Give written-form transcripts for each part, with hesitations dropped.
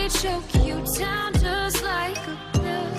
me choke you down just like a pill.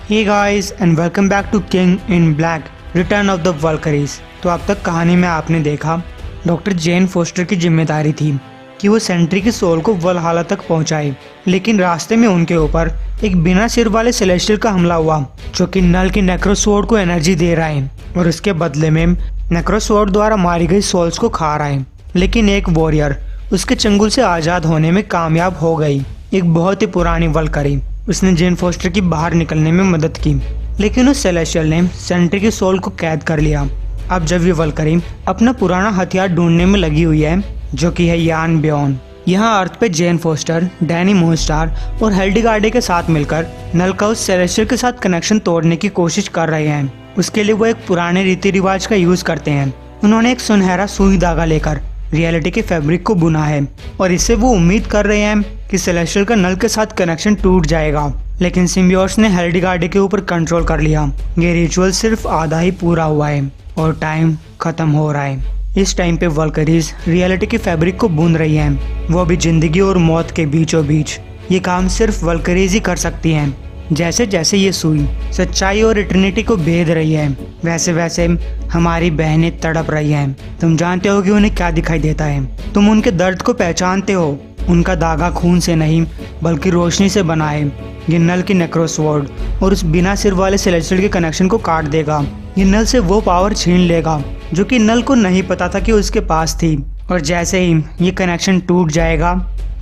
Hey guys and welcome back to King in Black Return of the Valkyries। तो अब तक कहानी में आपने देखा डॉक्टर जेन फोस्टर की जिम्मेदारी थी कि वो सेंट्री की सोल को वलहल्ला तक पहुंचाए, लेकिन रास्ते में उनके ऊपर एक बिना सिर वाले सेलेस्टियल का हमला हुआ जो कि नल की नेक्रोसवॉर्ड को एनर्जी दे रहा है और उसके बदले में नेक्रोसवॉर्ड द्वारा मारी गई सोल्स को खा रहा है। लेकिन एक वॉरियर उसके चंगुल से आज़ाद होने में कामयाब हो गई, एक बहुत ही पुरानी वल्करी। उसने जेन फोस्टर की बाहर निकलने में मदद की, लेकिन उस सेलेस्टियल ने सेंट्री की सोल को कैद कर लिया। अब जब ये वल्करी अपना पुराना हथियार ढूंढने में लगी हुई है जो कि है यान बियॉन, यहाँ अर्थ पे जेन फोस्टर, डैनी मूनस्टार और हेल्डिगार्डे के साथ मिलकर नल का उस सेलेस्टियल के साथ कनेक्शन तोड़ने की कोशिश कर रहे हैं। उसके लिए वो एक पुराने रीति रिवाज का यूज करते हैं। उन्होंने एक सुनहरा सुई धागा लेकर रियलिटी के फैब्रिक को बुना है और इससे वो उम्मीद कर रहे हैं कि सेलेस्टियल का नल के साथ कनेक्शन टूट जाएगा, लेकिन सिम्बियोट्स ने हेल्डिगार्डे के ऊपर कंट्रोल कर लिया। ये रिचुअल सिर्फ आधा ही पूरा हुआ है और टाइम खत्म हो रहा है। इस टाइम पे वल्करीज रियलिटी के फैब्रिक को बुन रही हैं, वो भी जिंदगी और मौत के बीचों बीच। ये काम सिर्फ वल्करीज ही कर सकती हैं। जैसे जैसे ये सुई सच्चाई और इटर्निटी को भेद रही है, वैसे वैसे हमारी बहनें तड़प रही हैं। तुम जानते हो कि उन्हें क्या दिखाई देता है, तुम उनके दर्द को पहचानते हो। उनका धागा खून से नहीं बल्कि रोशनी से बना है। ये नल की नेक्रोसवॉर्ड और उस बिना सिर वाले सेलेस्टियल के कनेक्शन को काट देगा। ये नल से वो पावर छीन लेगा जो कि नल को नहीं पता था कि उसके पास थी, और जैसे ही ये कनेक्शन टूट जाएगा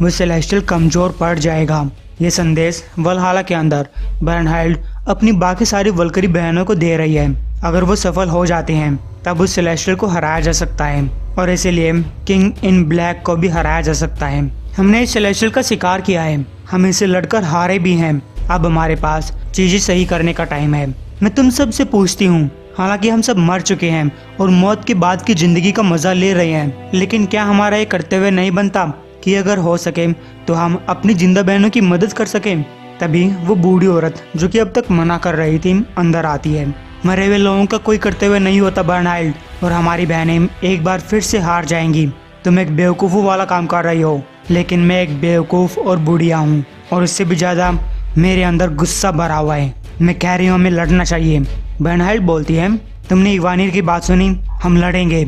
वो सेलेस्टियल कमजोर पड़ जाएगा। ये संदेश वलहल्ला के अंदर बर्नहाइल्ड अपनी बाकी सारी वल्करी बहनों को दे रही है। अगर वो सफल हो जाते हैं तब उस सेलेस्टियल को हराया जा सकता है और इसीलिए किंग इन ब्लैक को भी हराया जा सकता है। हमने इस सेलेस्टियल का शिकार किया है, हम इसे लड़कर हारे भी हैं। अब हमारे पास चीजें सही करने का टाइम है। मैं तुम सब से पूछती हूँ, हालांकि हम सब मर चुके हैं और मौत के बाद की जिंदगी का मजा ले रहे हैं, लेकिन क्या हमारा ये कर्तव्य नहीं बनता कि अगर हो सके तो हम अपनी जिंदा बहनों की मदद कर सकें? तभी वो बूढ़ी औरत जो कि अब तक मना कर रही थी अंदर आती है। मरे हुए लोगों का कोई कर्तव्य नहीं होता बर्नहाइल्ड, और हमारी बहनें एक बार फिर से हार जाएंगी। तुम एक बेवकूफ़ों वाला काम कर रही हो, लेकिन मैं एक बेवकूफ़ और बुढ़िया हूँ, और उससे भी ज़्यादा मेरे अंदर गुस्सा भरा हुआ है। मैं कह रही हूँ हमें लड़ना चाहिए। बर्नहाइल्ड बोलती है, तुमने इवानिर की बात सुनी, हम लड़ेंगे।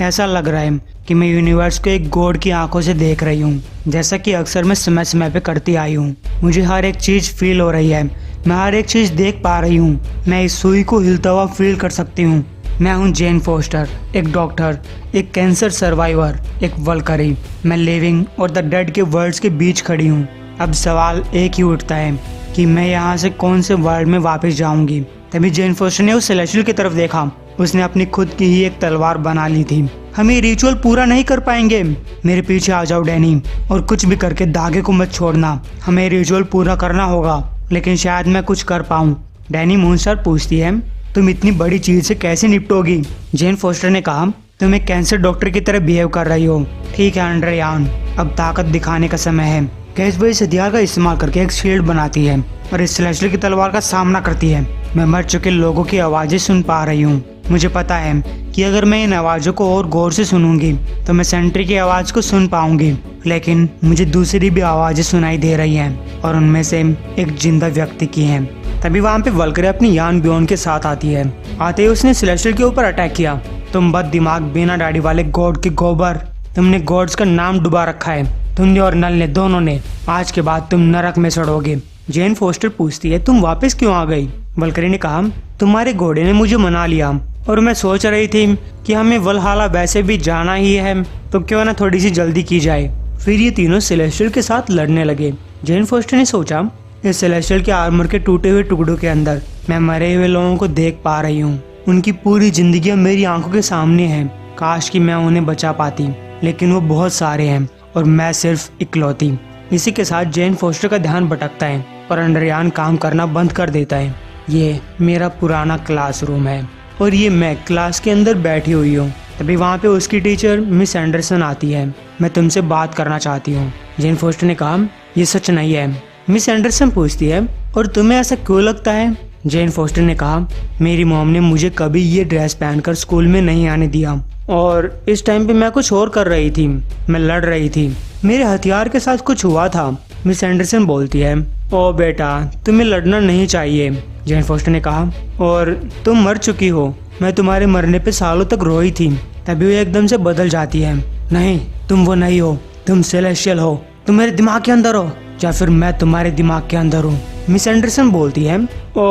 ऐसा लग रहा है कि मैं यूनिवर्स को एक गॉड की आंखों से देख रही हूँ, जैसा कि अक्सर मैं समय समय पे करती आई हूँ। मुझे हर एक चीज़ फील हो रही है, मैं हर एक चीज़ देख पा रही हूँ। मैं इस सुई को हिलता हुआ फील कर सकती हूँ। मैं हूँ जेन फोस्टर, एक डॉक्टर, एक कैंसर सर्वाइवर, एक वल्करी। मैं लिविंग और द डेड के वर्ल्ड्स के बीच खड़ी हूँ। अब सवाल एक ही उठता है कि मैं यहाँ से कौन से वर्ल्ड में वापस जाऊँगी। तभी जेन फोस्टर ने उस सेलेस्टियल की तरफ देखा। उसने अपनी खुद की ही एक तलवार बना ली थी। हम ये रिचुअल पूरा नहीं कर पाएंगे। मेरे पीछे आ जाओ डैनी, और कुछ भी करके धागे को मत छोड़ना। हमें रिचुअल पूरा करना होगा, लेकिन शायद मैं कुछ कर पाऊँ। डैनी मूनस्टार पूछती है, तुम इतनी बड़ी चीज से कैसे निपटोगी? जेन फोस्टर ने कहा, तुम एक कैंसर डॉक्टर की तरह बिहेव कर रही हो। ठीक है अंडरयान, अब ताकत दिखाने का समय है। गैस वो इस हथियार का इस्तेमाल करके एक शील्ड बनाती है और इस सेलेस्टियल की तलवार का सामना करती है। मैं मर चुके लोगों की आवाज़ें सुन पा रही हूँ। मुझे पता है कि अगर मैं इन आवाज़ों को और गौर से सुनूंगी तो मैं सेंट्री की आवाज़ को सुन पाऊंगी, लेकिन मुझे दूसरी भी आवाज़ें सुनाई दे रही हैं और उनमें से एक जिंदा व्यक्ति की है। तभी वहाँ पे वल्करी अपनी यान बियॉन के साथ आती है। आते ही उसने सेलेस्टियल के ऊपर अटैक किया। तुम बद दिमाग बिना दाढ़ी वाले गॉड के गोबर, तुमने गॉड्स का नाम डुबा रखा है। तुमने और नल ने, दोनों ने। आज के बाद तुम नरक में सड़ोगे। जेन फोस्टर पूछती है, तुम वापस क्यों आ गई? वल्करी ने कहा, तुम्हारे घोड़े ने मुझे मना लिया और मैं सोच रही थी कि हमें वलहल्ला वैसे भी जाना ही है, तो क्यों ना थोड़ी सी जल्दी की जाए। फिर ये तीनों सेलेस्टियल के साथ लड़ने लगे। जेन फोस्टर ने सोचा, इस सेलेस्टियल के आर्मर के टूटे हुए टुकड़ों के अंदर मैं मरे हुए लोगों को देख पा रही हूँ। उनकी पूरी जिंदगी मेरी आंखों के सामने है। काश कि मैं उन्हें बचा पाती, लेकिन वो बहुत सारे हैं और मैं सिर्फ इकलौती। इसी के साथ जेन फोस्टर का ध्यान भटकता है और अंडरयान काम करना बंद कर देता है। ये मेरा पुराना क्लासरूम है और ये मैं क्लास के अंदर बैठी हुई हूँ। तभी वहाँ पे उसकी टीचर मिस एंडरसन आती है। मैं तुमसे बात करना चाहती हूँ। जेन फोस्टर ने कहा, ये सच नहीं है, मिस एंडरसन पूछती है, और तुम्हें ऐसा क्यों लगता है? जेन फोस्टर ने कहा, मेरी मॉम ने मुझे कभी ये ड्रेस पहनकर स्कूल में नहीं आने दिया और इस टाइम पे मैं कुछ और कर रही थी, मैं लड़ रही थी, मेरे हथियार के साथ कुछ हुआ था। मिस एंडरसन बोलती है, ओ बेटा तुम्हें लड़ना नहीं चाहिए। जेन फोस्टर ने कहा, और तुम मर चुकी हो, मैं तुम्हारे मरने पे सालों तक रोई थी। तभी वो एकदम से बदल जाती है, नहीं तुम वो नहीं हो, तुम सेलेस्टियल हो, तुम मेरे दिमाग के अंदर हो या फिर मैं तुम्हारे दिमाग के अंदर हूँ। मिस एंडरसन बोलती है, ओ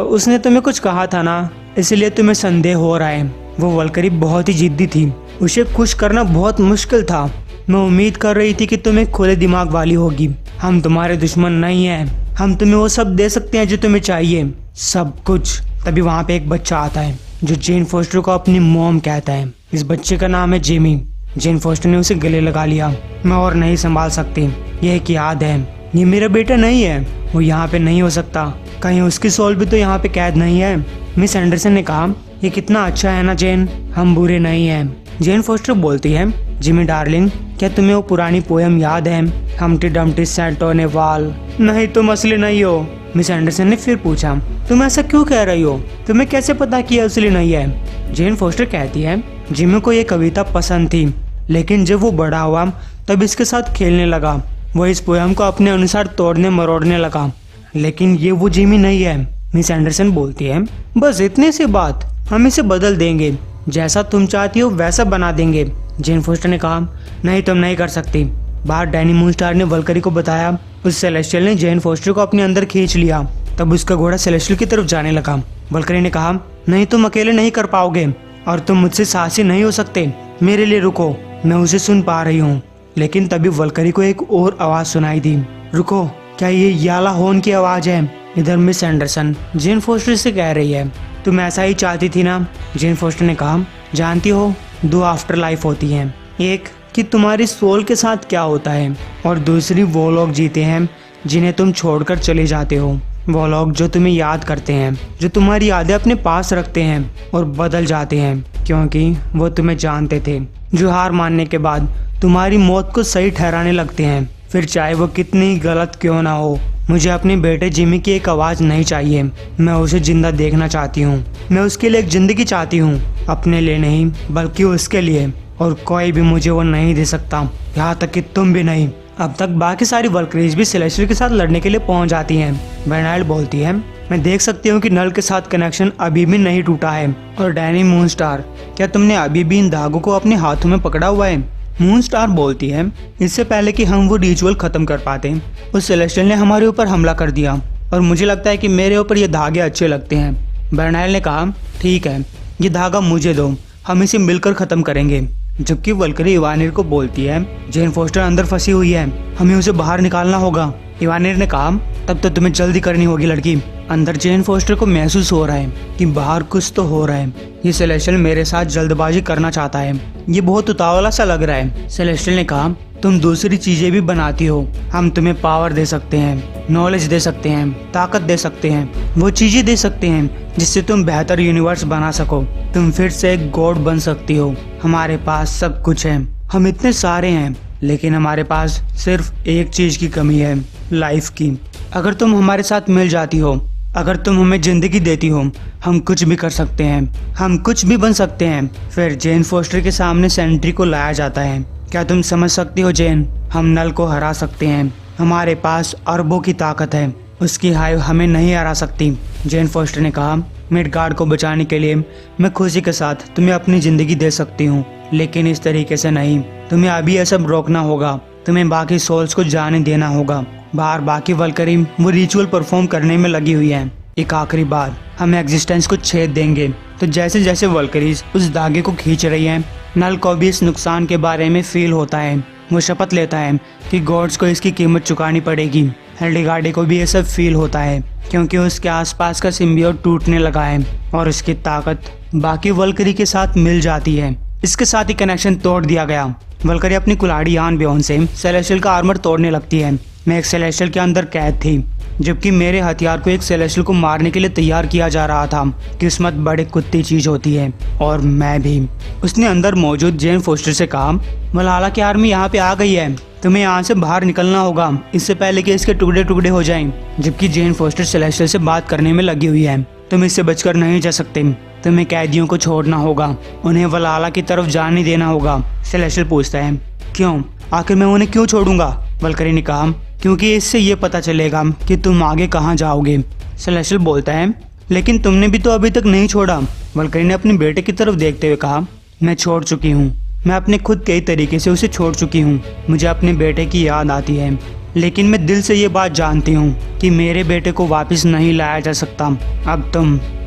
उसने तुम्हें कुछ कहा था ना, इसलिए तुम्हें संदेह हो रहा है। वो वल्करी बहुत ही जिद्दी थी, उसे खुश करना बहुत मुश्किल था। मैं उम्मीद कर रही थी कि तुम एक खुले दिमाग वाली होगी। हम तुम्हारे दुश्मन नहीं हैं, हम तुम्हें वो सब दे सकते हैं जो तुम्हें चाहिए, सब कुछ। तभी वहाँ पे एक बच्चा आता है जो जेन फोस्टर को अपनी मॉम कहता है। इस बच्चे का नाम है जिमी। जेन फोस्टर ने उसे गले लगा लिया, मैं और नहीं संभाल सकती, ये एक याद है, ये मेरा बेटा नहीं है, वो यहाँ पे नहीं हो सकता, कहीं उसकी सोल भी तो यहाँ पे कैद नहीं है। मिस एंडरसन ने कहा, ये कितना अच्छा है ना जेन, हम बुरे नहीं हैं। जेन फोस्टर बोलती है, जिमी डार्लिंग क्या तुम्हें वो पुरानी पोयम याद है, हमटी Dumpty sat on A wall? नहीं तुम असली नहीं हो। मिस एंडरसन ने फिर पूछा, तुम ऐसा क्यों कह रही हो, तुम्हें कैसे पता कि असली नहीं है? जेन फोस्टर कहती है, जिमी को ये कविता पसंद थी, लेकिन जब वो बड़ा हुआ तब इसके साथ खेलने लगा, वो इस पोयम को अपने अनुसार तोड़ने मरोड़ने लगा, लेकिन ये वो जिमी नहीं है। मिस एंडरसन बोलती है, बस इतनी सी बात, हम इसे बदल देंगे, जैसा तुम चाहती हो वैसा बना देंगे। जेन फोस्टर ने कहा, नहीं तुम नहीं कर सकती। बाहर डैनी मूनस्टार ने वल्करी को बताया, उस सेलेस्टियल ने जेन फोस्टर को अपने अंदर खींच लिया। तब उसका घोड़ा सेलेस्टियल की तरफ जाने लगा। वल्करी ने कहा, नहीं तुम अकेले नहीं कर पाओगे और तुम मुझसे साहसी नहीं हो सकते, मेरे लिए रुको, मैं उसे सुन पा रही हूँ। लेकिन तभी वल्करी को एक और आवाज सुनाई दी, रुको, क्या ये याला होन की आवाज है? इधर मिस एंडरसन जेन फोस्टर से कह रही है, तुम ऐसा ही चाहती थी ना? जेन फोस्टर ने कहा, जानती हो 2 आफ्टर लाइफ होती हैं, एक कि तुम्हारी सोल के साथ क्या होता है और दूसरी वो लोग जीते हैं जिन्हें तुम छोड़कर चले जाते हो, वो लोग जो तुम्हें याद करते हैं, जो तुम्हारी यादें अपने पास रखते हैं और बदल जाते हैं क्योंकि वो तुम्हें जानते थे, जो हार मानने के बाद तुम्हारी मौत को सही ठहराने लगते हैं, फिर चाहे वो कितनी गलत क्यों ना हो। मुझे अपने बेटे जिमी की एक आवाज़ नहीं चाहिए, मैं उसे जिंदा देखना चाहती हूँ, मैं उसके लिए एक ज़िंदगी चाहती हूँ, अपने लिए नहीं बल्कि उसके लिए, और कोई भी मुझे वो नहीं दे सकता, यहाँ तक कि तुम भी नहीं। अब तक बाकी सारी वल्करीज भी सेलेस्टियल के साथ लड़ने के लिए पहुँच जाती हैं। बर्नाल्ड बोलती है, मैं देख सकती हूँ कि नल के साथ कनेक्शन अभी भी नहीं टूटा है। और डैनी मूनस्टार, क्या तुमने अभी भी इन धागों को अपने हाथों में पकड़ा हुआ है? मूनस्टार बोलती है, इससे पहले कि हम वो रिचुअल खत्म कर पाते उस सेलेस्टियल ने हमारे ऊपर हमला कर दिया और मुझे लगता है कि मेरे ऊपर ये धागे अच्छे लगते हैं। बर्नाइल ने कहा, ठीक है, ये धागा मुझे दो, हम इसे मिलकर खत्म करेंगे। जबकि वल्करी इवानिर को बोलती है, जेन फोस्टर अंदर फंसी हुई है, हमें उसे बाहर निकालना होगा। इवानिर ने कहा, तब तो तुम्हें जल्दी करनी होगी लड़की। अंदर जेन फोस्टर को महसूस हो रहा है कि बाहर कुछ तो हो रहा है, ये सेलेस्टियल मेरे साथ जल्दबाजी करना चाहता है, ये बहुत उतावला सा लग रहा है। सेलेस्टियल ने कहा, तुम दूसरी चीजें भी बनाती हो, हम तुम्हें पावर दे सकते हैं, नॉलेज दे सकते हैं, ताकत दे सकते हैं, वो चीजें दे सकते हैं जिससे तुम बेहतर यूनिवर्स बना सको, तुम फिर से एक गॉड बन सकती हो। हमारे पास सब कुछ है, हम इतने सारे हैं, लेकिन हमारे पास सिर्फ एक चीज की कमी है, लाइफ की। अगर तुम हमारे साथ मिल जाती हो, अगर तुम हमें जिंदगी देती हो, हम कुछ भी कर सकते हैं, हम कुछ भी बन सकते हैं। फिर जेन फोस्टर के सामने सेंट्री को लाया जाता है। क्या तुम समझ सकती हो जेन, हम नल को हरा सकते हैं, हमारे पास अरबों की ताकत है, उसकी हाइव हमें नहीं हरा सकती। जेन फोस्टर ने कहा, मिडगार्ड को बचाने के लिए मैं खुशी के साथ तुम्हें अपनी जिंदगी दे सकती हूँ, लेकिन इस तरीके से नहीं, तुम्हें अभी यह सब रोकना होगा, तुम्हें बाकी सोल्स को जाने देना होगा। बाहर बाकी वल्करी वो रिचुअल परफॉर्म करने में लगी हुई है। एक आखिरी बार हम एग्जिस्टेंस को छेद देंगे। तो जैसे जैसे वल्करीज उस धागे को खींच रही हैं, नल को भी इस नुकसान के बारे में फील होता है। वो शपथ लेता है कि गॉड्स को इसकी कीमत चुकानी पड़ेगी। हिल्डेगार्ड को भी ये सब फील होता है क्योंकि उसके आसपास का सिम्बियोट टूटने लगा है और उसकी ताकत बाकी वल्करी के साथ मिल जाती है। इसके साथ ही कनेक्शन तोड़ दिया गया। वल्करी अपनी कुल्हाड़ी यान ब्योन से सेलेस्टियल का आर्मर तोड़ने लगती है। मैं एक सेलेस्टियल के अंदर कैद थी, जबकि मेरे हथियार को एक सेलेस्टियल को मारने के लिए तैयार किया जा रहा था। किस्मत बड़ी कुत्ती चीज होती है, और मैं भी। उसने अंदर मौजूद जेन फोस्टर से कहा, वल्हला की आर्मी यहाँ पे आ गई है, तुम्हें यहाँ से बाहर निकलना होगा इससे पहले कि इसके टुकड़े टुकड़े हो जाएं। जबकि जेन फोस्टर सेलेस्टियल से बात करने में लगी हुई है। तुम इससे बचकर नहीं जा सकते, तुम्हें कैदियों को छोड़ना होगा, उन्हें वल्हला की तरफ जाने देना होगा। सेलेस्टियल पूछता है, क्यों? आखिर मैं उन्हें क्यों छोड़ूंगा? वल्करी ने कहा, क्योंकि इससे ये पता चलेगा कि तुम आगे कहाँ जाओगे। सेलेस्टियल बोलता है, लेकिन तुमने भी तो अभी तक नहीं छोड़ा। वल्करी ने अपने बेटे की तरफ देखते हुए कहा, मैं छोड़ चुकी हूँ, मैं अपने खुद के तरीके से उसे छोड़ चुकी हूँ। मुझे अपने बेटे की याद आती है, लेकिन मैं दिल से ये बात जानती हूँ कि मेरे बेटे को वापस नहीं लाया जा सकता। अब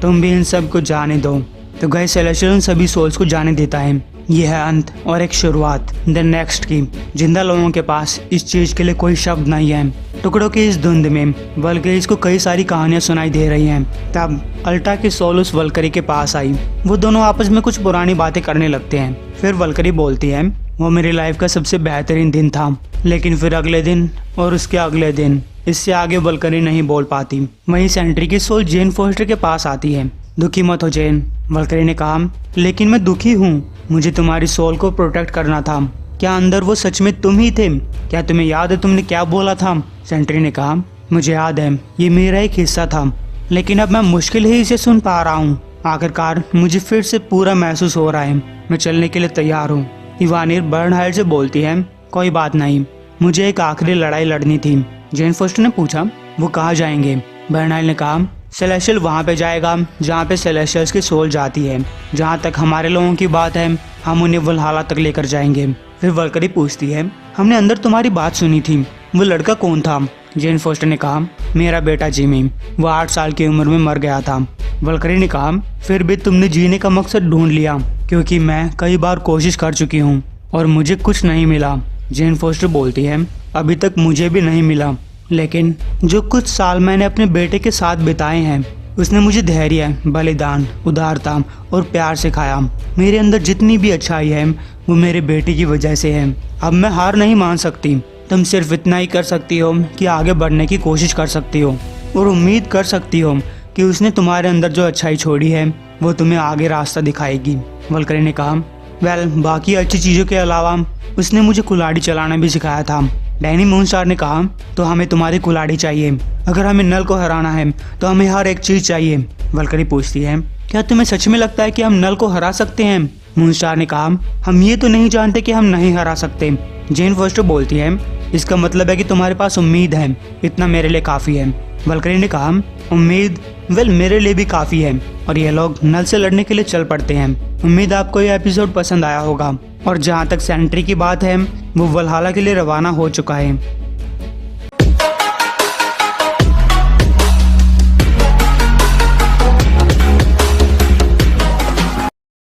तुम भी इन सब को जाने दो। तो गए सेलेस्टियल उन सभी सोल्स को जाने देता है। यह है अंत और एक शुरुआत द नेक्स्ट की। जिंदा लोगों के पास इस चीज के लिए कोई शब्द नहीं है। टुकड़ों की इस धुंध में वल्करीज को कई सारी कहानियां सुनाई दे रही हैं। तब अल्टा की सोल उस वल्करी के पास आई। वो दोनों आपस में कुछ पुरानी बातें करने लगते हैं। फिर वल्करी बोलती है, वो मेरी लाइफ का सबसे बेहतरीन दिन था, लेकिन फिर अगले दिन और उसके अगले दिन, इससे आगे वल्करी नहीं बोल पाती। वहीं सेंट्री की सोल जेन फोस्टर के पास आती है। दुखी मत हो जेन, वल्करी ने कहा, लेकिन मैं दुखी हूँ। मुझे तुम्हारी सोल को प्रोटेक्ट करना था। क्या अंदर वो सच में तुम ही थे? क्या तुम्हें याद है तुमने क्या बोला था? सेंट्री ने कहा, मुझे याद है, ये मेरा एक हिस्सा था, लेकिन अब मैं मुश्किल ही इसे सुन पा रहा हूँ। आखिरकार मुझे फिर से पूरा महसूस हो रहा है। मैं चलने के लिए तैयार हूँ। इवानिर बर्नहाइड से बोलती है, कोई बात नहीं, मुझे एक आखिरी लड़ाई लड़नी थी। जेन फोस्टर ने पूछा, वो कहाँ जाएंगे? बर्नहाइड ने कहा, सेलेस्टियल वहाँ पे जाएगा जहाँ पे सेलेस्टियल्स की सोल जाती है। जहाँ तक हमारे लोगों की बात है, हम उन्हें वल्हला तक लेकर जाएंगे। फिर वल्करी पूछती है, हमने अंदर तुम्हारी बात सुनी थी, वो लड़का कौन था? जेन फोस्टर ने कहा, मेरा बेटा जिमी, वो 8 साल की उम्र में मर गया था। वल्करी ने कहा, फिर भी तुमने जीने का मकसद ढूंढ लिया, क्योंकि मैं कई बार कोशिश कर चुकी हूँ और मुझे कुछ नहीं मिला। जेन फोस्टर बोलती है, अभी तक मुझे भी नहीं मिला, लेकिन जो कुछ साल मैंने अपने बेटे के साथ बिताए हैं, उसने मुझे धैर्य, बलिदान, उदारता और प्यार सिखाया। मेरे अंदर जितनी भी अच्छाई है वो मेरे बेटे की वजह से है। अब मैं हार नहीं मान सकती। तुम सिर्फ इतना ही कर सकती हो कि आगे बढ़ने की कोशिश कर सकती हो और उम्मीद कर सकती हो कि उसने तुम्हारे अंदर जो अच्छाई छोड़ी है वो तुम्हें आगे रास्ता दिखाएगी। वल्करी ने कहा, बाकी अच्छी चीज़ों के अलावा उसने मुझे कुल्हाड़ी चलाना भी सिखाया था। डैनी मूनस्टार ने कहा, तो हमें तुम्हारी कुल्हाड़ी चाहिए। अगर हमें नल को हराना है तो हमें हर एक चीज़ चाहिए। वल्करी पूछती है, क्या तुम्हें सच में लगता है कि हम नल को हरा सकते हैं? मूनस्टार ने कहा, हम ये तो नहीं जानते कि हम नहीं हरा सकते। जेन फोस्टर बोलती है, इसका मतलब है कि तुम्हारे पास उम्मीद है, इतना मेरे लिए काफ़ी है। वल्करी ने कहा, उम्मीद मेरे लिए भी काफ़ी है। और ये लोग नल से लड़ने के लिए चल पड़ते हैं। उम्मीद आपको ये एपिसोड पसंद आया होगा। और जहाँ तक सेंट्री की बात है, वो वल्हला के लिए रवाना हो चुका है।